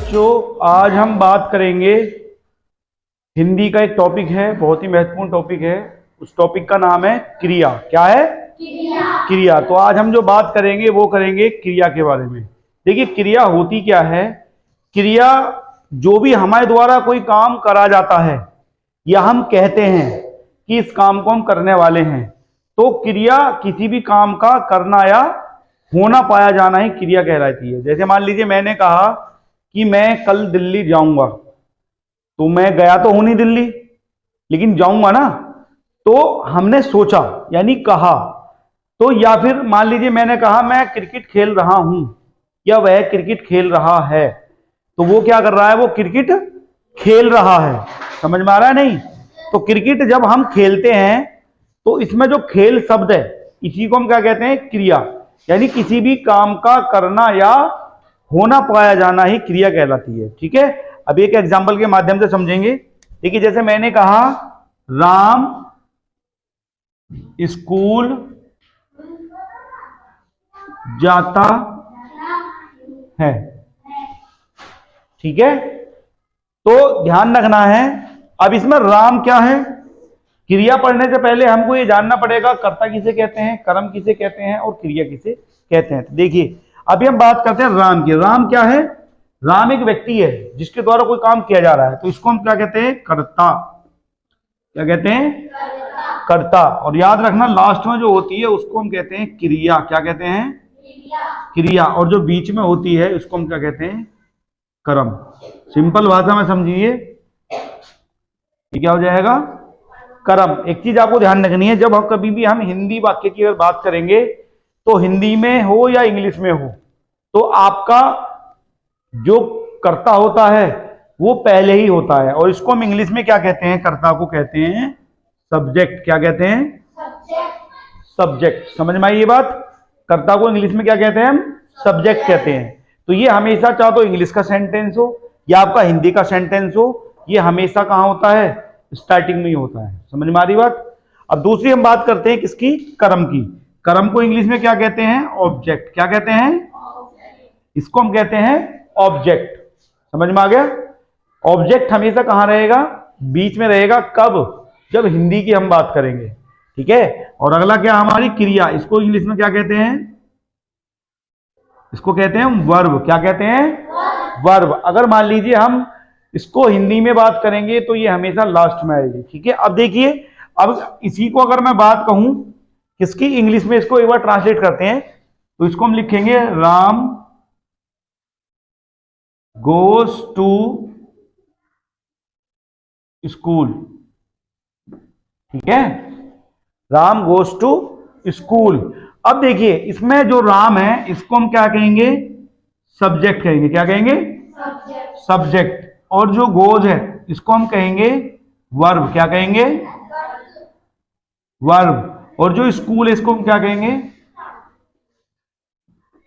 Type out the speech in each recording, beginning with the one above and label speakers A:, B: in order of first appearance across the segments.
A: बच्चों, आज हम बात करेंगे हिंदी का एक टॉपिक है, बहुत ही महत्वपूर्ण टॉपिक है। उस टॉपिक का नाम है क्रिया। क्या है? क्रिया। तो आज हम जो बात करेंगे वो करेंगे क्रिया के बारे में। देखिए, क्रिया होती क्या है। क्रिया जो भी हमारे द्वारा कोई काम करा जाता है या हम कहते हैं कि इस काम को हम करने वाले हैं, तो क्रिया किसी भी काम का करना या होना पाया जाना ही क्रिया कहलाती है। जैसे मान लीजिए मैंने कहा कि मैं कल दिल्ली जाऊंगा, तो मैं गया तो हूं नहीं दिल्ली, लेकिन जाऊंगा ना। तो हमने सोचा यानी कहा। तो या फिर मान लीजिए मैंने कहा मैं क्रिकेट खेल रहा हूं या वह क्रिकेट खेल रहा है, तो वो क्या कर रहा है? वो क्रिकेट खेल रहा है। समझ में आ रहा है? नहीं तो क्रिकेट जब हम खेलते हैं तो इसमें जो खेल शब्द है, इसी को हम क्या कहते हैं? क्रिया। यानी किसी भी काम का करना या होना पाया जाना ही क्रिया कहलाती है। ठीक है, अब एक एग्जांपल के माध्यम से समझेंगे। देखिए, जैसे मैंने कहा राम स्कूल जाता है। ठीक है, तो ध्यान रखना है। अब इसमें राम क्या है? क्रिया पढ़ने से पहले हमको ये जानना पड़ेगा कर्ता किसे कहते हैं, कर्म किसे कहते हैं और क्रिया किसे कहते हैं। तो देखिए, अभी हम बात करते हैं राम की। राम क्या है? राम एक व्यक्ति है जिसके द्वारा कोई काम किया जा रहा है, तो इसको हम क्या कहते हैं? कर्ता। क्या कहते हैं? कर्ता। और याद रखना, लास्ट में जो होती है उसको हम कहते हैं क्रिया। क्या कहते हैं? क्रिया। और जो बीच में होती है उसको हम क्या कहते हैं? कर्म। सिंपल भाषा में समझिए, ये क्या हो जाएगा? कर्म। एक चीज आपको ध्यान रखनी है, जब हम कभी भी हम हिंदी वाक्य की अगर बात करेंगे, तो हिंदी में हो या इंग्लिश में हो, तो आपका जो कर्ता होता है वो पहले ही होता है। और इसको हम इंग्लिश में क्या कहते हैं? कर्ता को कहते हैं सब्जेक्ट। क्या कहते हैं? सब्जेक्ट। समझ में आई ये बात? कर्ता को इंग्लिश में क्या कहते हैं? हम सब्जेक्ट कहते हैं। तो ये हमेशा, चाहे तो इंग्लिश का सेंटेंस हो या आपका हिंदी का सेंटेंस हो, ये हमेशा कहां होता है? स्टार्टिंग में ही होता है। समझ में आ रही बात? अब दूसरी हम बात करते हैं किसकी? कर्म की। कर्म को इंग्लिश में क्या कहते हैं? ऑब्जेक्ट। क्या कहते हैं? इसको हम कहते हैं ऑब्जेक्ट। समझ में आ गया? ऑब्जेक्ट हमेशा कहां रहेगा? बीच में रहेगा। कब? जब हिंदी की हम बात करेंगे। ठीक है। और अगला क्या? हमारी क्रिया। इसको इंग्लिश में क्या कहते हैं? इसको कहते हैं वर्ब। क्या कहते हैं? वर्ब। अगर मान लीजिए हम इसको हिंदी में बात करेंगे तो ये हमेशा लास्ट में आएगी। ठीक है। अब देखिए, अब इसी को अगर मैं बात कहूं किसकी? इंग्लिश में, इसको एक बार ट्रांसलेट करते हैं, तो इसको हम लिखेंगे राम गोस टू स्कूल। ठीक है, राम गोस टू स्कूल। अब देखिए, इसमें जो राम है इसको हम क्या कहेंगे? सब्जेक्ट कहेंगे। क्या कहेंगे? सब्जेक्ट। और जो गोज है इसको हम कहेंगे वर्ब। क्या कहेंगे? वर्ब। और जो स्कूल है इसको हम क्या कहेंगे?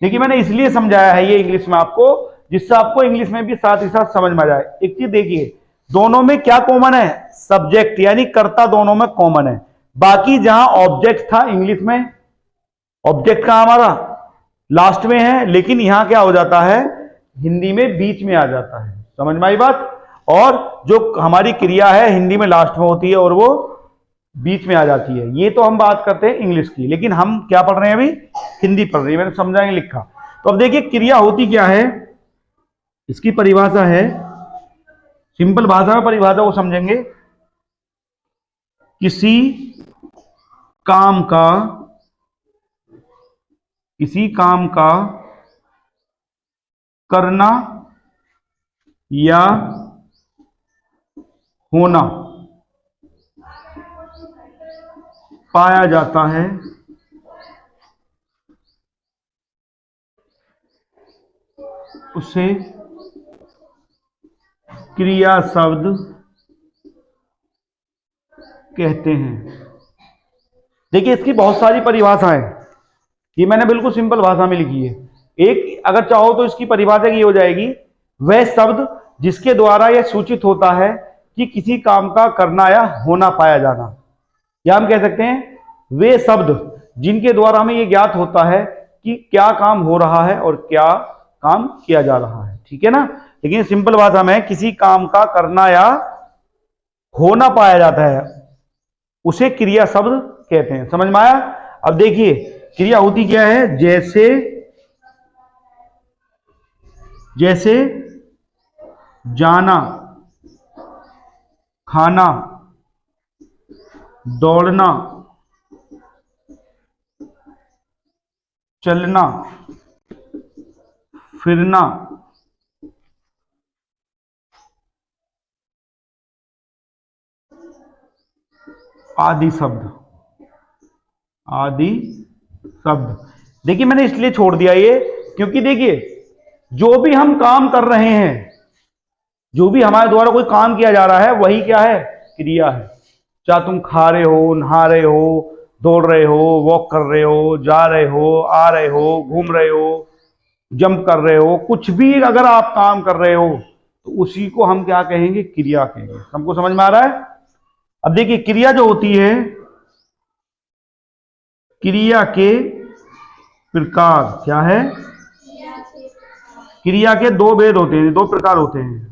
A: देखिए, मैंने इसलिए समझाया है ये इंग्लिश में आपको, जिससे आपको इंग्लिश में भी साथ ही साथ समझ में आ जाए। एक चीज देखिए, दोनों में क्या कॉमन है? सब्जेक्ट यानी कर्ता दोनों में कॉमन है। बाकी जहां ऑब्जेक्ट था इंग्लिश में, ऑब्जेक्ट का हमारा लास्ट में है, लेकिन यहां क्या हो जाता है? हिंदी में बीच में आ जाता है। समझ में आई बात? और जो हमारी क्रिया है हिंदी में लास्ट में होती है और वो बीच में आ जाती है। ये तो हम बात करते हैं इंग्लिश की, लेकिन हम क्या पढ़ रहे हैं अभी? हिंदी पढ़ रहे हैं। मैंने समझाएंगे लिखा। तो अब देखिए, क्रिया होती क्या है? इसकी परिभाषा है, सिंपल भाषा में परिभाषा को समझेंगे। किसी काम का करना या होना पाया जाता है, उसे क्रिया शब्द कहते हैं। देखिए, इसकी बहुत सारी परिभाषाएं, ये मैंने बिल्कुल सिंपल भाषा में लिखी है। एक अगर चाहो तो इसकी परिभाषा ये हो जाएगी, वह शब्द जिसके द्वारा यह सूचित होता है कि किसी काम का करना या होना पाया जाना, या हम कह सकते हैं वे शब्द जिनके द्वारा हमें यह ज्ञात होता है कि क्या काम हो रहा है और क्या काम किया जा रहा है। ठीक है ना? लेकिन सिंपल भाषा में किसी काम का करना या होना पाया जाता है उसे क्रिया शब्द कहते हैं। समझ में आया? अब देखिए क्रिया होती क्या है, जैसे जैसे जाना, खाना, दौड़ना, चलना, फिरना, आदि शब्द, आदि शब्द। देखिए मैंने इसलिए छोड़ दिया ये, क्योंकि देखिए जो भी हम काम कर रहे हैं, जो भी हमारे द्वारा कोई काम किया जा रहा है वही क्या है, क्रिया है। चाहे तुम खा रहे हो, नहा रहे हो, दौड़ रहे हो, वॉक कर रहे हो, जा रहे हो, आ रहे हो, घूम रहे हो, जंप कर रहे हो, कुछ भी अगर आप काम कर रहे हो तो उसी को हम क्या कहेंगे, क्रिया कहेंगे। हमको समझ में आ रहा है? अब देखिए क्रिया जो होती है, क्रिया के प्रकार क्या है, क्रिया के दो भेद होते हैं, दो प्रकार होते हैं।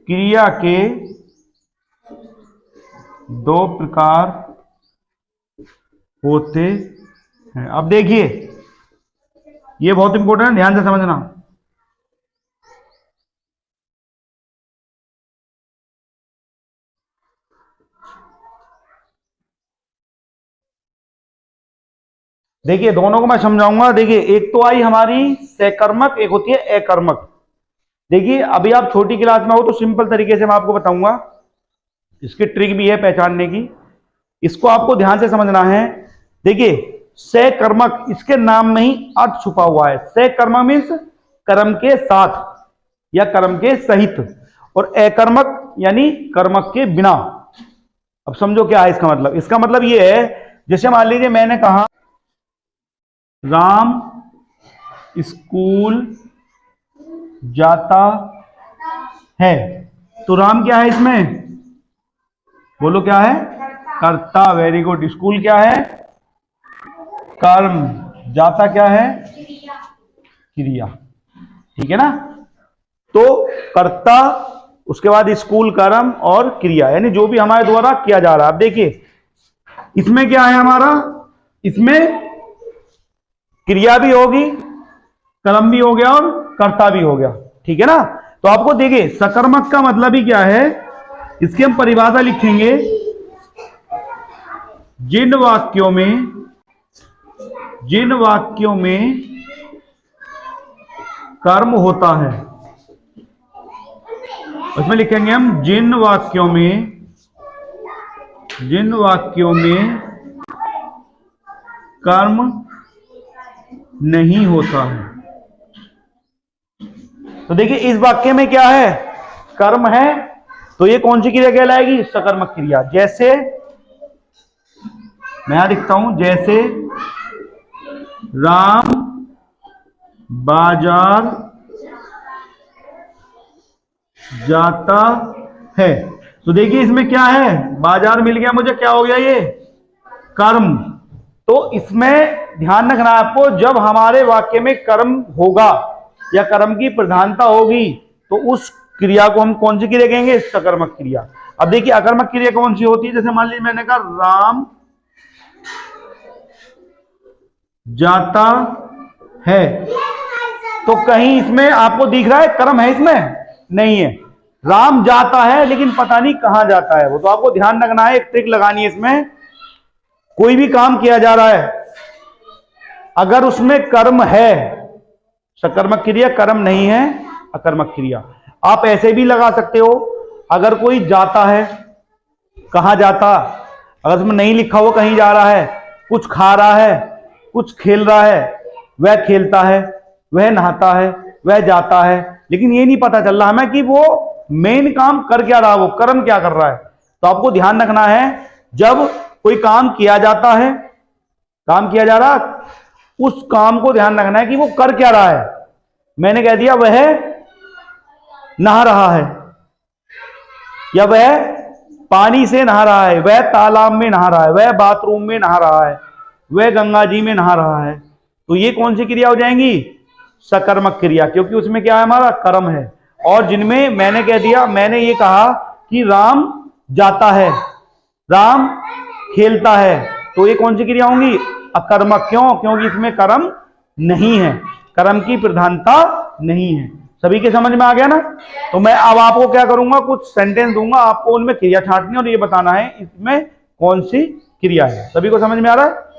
A: क्रिया के दो प्रकार होते हैं। अब देखिए ये बहुत इंपॉर्टेंट है, ध्यान से समझना। देखिए दोनों को मैं समझाऊंगा। देखिए एक तो आई हमारी सकर्मक, एक होती है अकर्मक। देखिए अभी आप छोटी क्लास में हो तो सिंपल तरीके से मैं आपको बताऊंगा, इसकी ट्रिक भी है पहचानने की, इसको आपको ध्यान से समझना है। देखिए सकर्मक, इसके नाम में ही अर्थ छुपा हुआ है। सकर्मक मीन्स कर्म के साथ या कर्म के सहित, और अकर्मक यानी कर्मक के बिना। अब समझो क्या है इसका मतलब। इसका मतलब ये है, जैसे मान लीजिए मैंने कहा राम स्कूल जाता है, तो राम क्या है इसमें, बोलो क्या है, कर्ता। Very good. स्कूल क्या है, कर्म। जाता क्या है, क्रिया। ठीक है ना? तो कर्ता, उसके बाद स्कूल, कर्म और क्रिया, यानी जो भी हमारे द्वारा किया जा रहा है। अब देखिए इसमें क्या है हमारा, इसमें क्रिया भी होगी, कर्म भी हो गया और कर्ता भी हो गया। ठीक है ना? तो आपको देखिए सकर्मक का मतलब ही क्या है, इसकी हम परिभाषा लिखेंगे। जिन वाक्यों में कर्म होता है, उसमें लिखेंगे हम जिन वाक्यों में कर्म नहीं होता है। तो देखिए इस वाक्य में क्या है, कर्म है, तो ये कौन सी क्रिया कहलाएगी, सकर्मक क्रिया। जैसे मैं यहां लिखता हूं, जैसे राम बाजार जाता है, तो देखिए इसमें क्या है, बाजार मिल गया मुझे, क्या हो गया ये, कर्म। तो इसमें ध्यान रखना है आपको, जब हमारे वाक्य में कर्म होगा या कर्म की प्रधानता होगी तो उस क्रिया को हम कौन सी क्रिया कहेंगे, सकर्मक क्रिया। अब देखिए अकर्मक क्रिया कौन सी होती है, जैसे मान लीजिए मैंने कहा राम जाता है, तो कहीं इसमें आपको दिख रहा है कर्म है, इसमें नहीं है। राम जाता है लेकिन पता नहीं कहां जाता है वो, तो आपको ध्यान रखना है, एक ट्रिक लगानी है इसमें। कोई भी काम किया जा रहा है, अगर उसमें कर्म है, सकर्मक क्रिया, कर्म नहीं है अकर्मक क्रिया। आप ऐसे भी लगा सकते हो, अगर कोई जाता है, कहां जाता, अगर उसमें नहीं लिखा हुआ कहीं जा रहा है, कुछ खा रहा है, कुछ खेल रहा है, वह खेलता है, वह नहाता है, वह जाता है, लेकिन ये नहीं पता चल रहा हमें कि वो मेन काम कर क्या रहा है, वो कर्म क्या कर रहा है। तो आपको ध्यान रखना है, जब कोई काम किया जाता है, काम किया जा रहा, उस काम को ध्यान रखना है कि वो कर क्या रहा है। मैंने कह दिया वह नहा रहा है, या वह पानी से नहा रहा है, वह तालाब में नहा रहा है, वह बाथरूम में नहा रहा है, वह गंगा जी में नहा रहा है, तो ये कौन सी क्रिया हो जाएंगी, सकर्मक क्रिया, क्योंकि उसमें क्या है, हमारा कर्म है। और जिनमें मैंने कह दिया, मैंने ये कहा कि राम जाता है, राम खेलता है, तो ये कौन सी क्रिया होंगी, अकर्मक। क्यों? क्योंकि इसमें कर्म नहीं है, कर्म की प्रधानता नहीं है। सभी के समझ में आ गया ना? तो मैं अब आपको क्या करूंगा, कुछ सेंटेंस दूंगा, आपको उनमें क्रिया छांटनी और ये बताना है इसमें कौन सी क्रिया है। सभी को समझ में आ रहा है?